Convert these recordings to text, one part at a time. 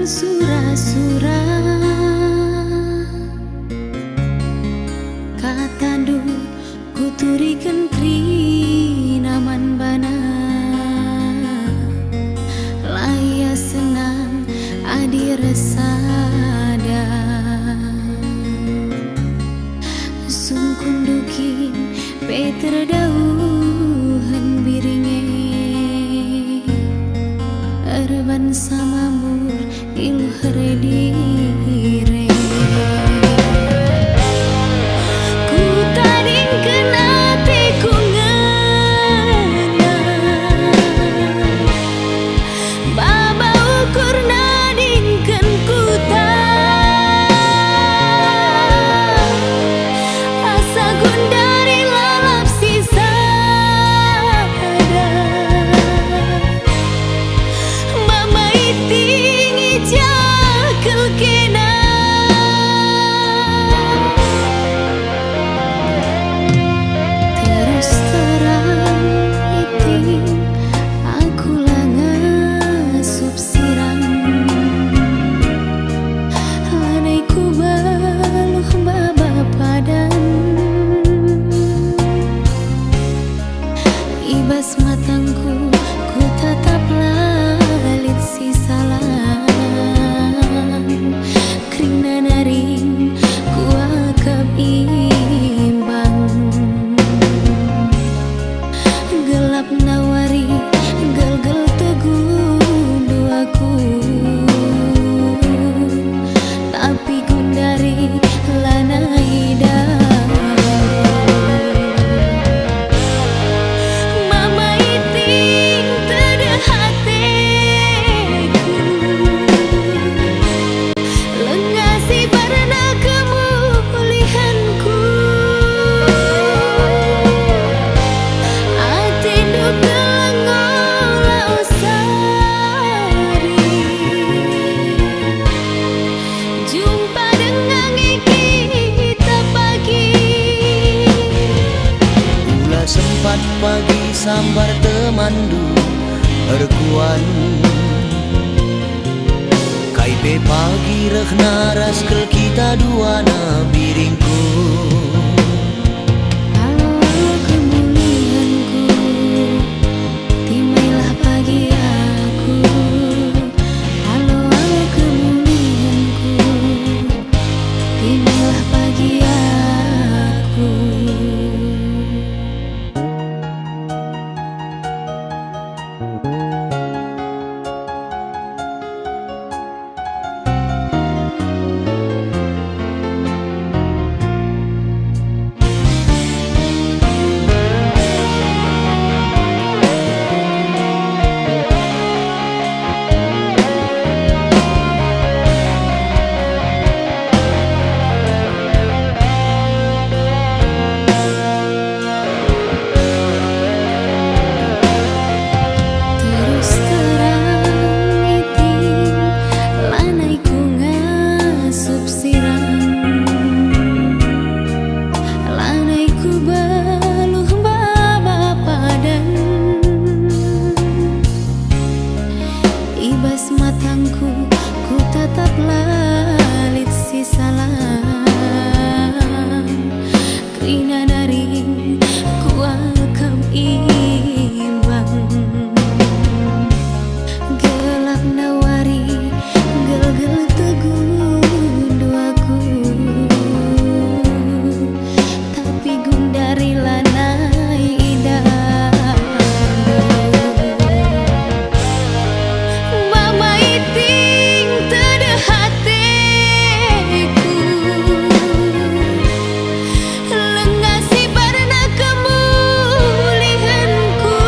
sura-sura katandu kuturikan krinaman bana laya senang adi resada sungkundukin Peter dauhan biringe erban sama mur ilu redire ku tading kena tekungannya baba ukur nadingkan kuta asa gundari lalap sisa mama iting ijakal kena terus terang iting aku langa subsirang lanai ku baluh baba padan ibas matangku ku tatap lalit si salam krina naring ku akab imbang gelap nawari gel-gel teguh duaku tapi gundari lanai mama iting teu hatiku lengasi barana kemulihanku atindu kelengola osari jumpa dengan kita pagi Ula sempat pagi sambar temandu erkuan Kaipe pagi rehna raskel kita duana biringku halo kemulianku timailah pagi aku halo kemulianku timailah pagi aku terus terang iting lanai ku ngasup sirang lanai ku baluh baba padan ibas matangku ku tatap lalit si salam krina naring ku akam imbang gelap nawari gel-gel teguh duaku tapi gundari lanai indah mama iting teu hatiku lengasi barana kemulihanku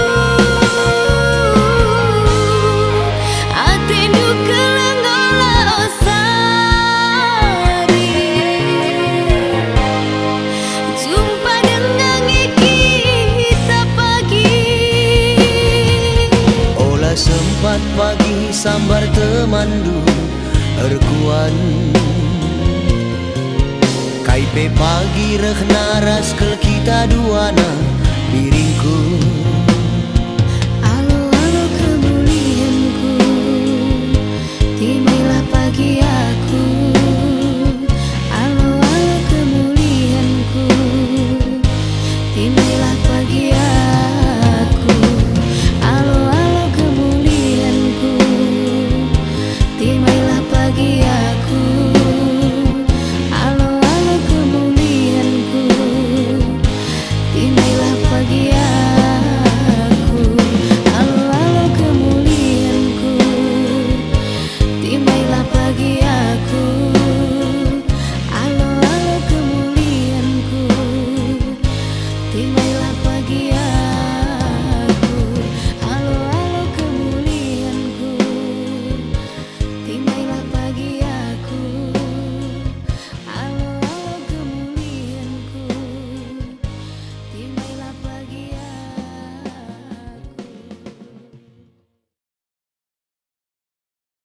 atindu kelengola osari jumpa dengan kita pagi Ola sempat pagi sambar temandu erkuan Kaipe pagi rehna raskel kita duana biringku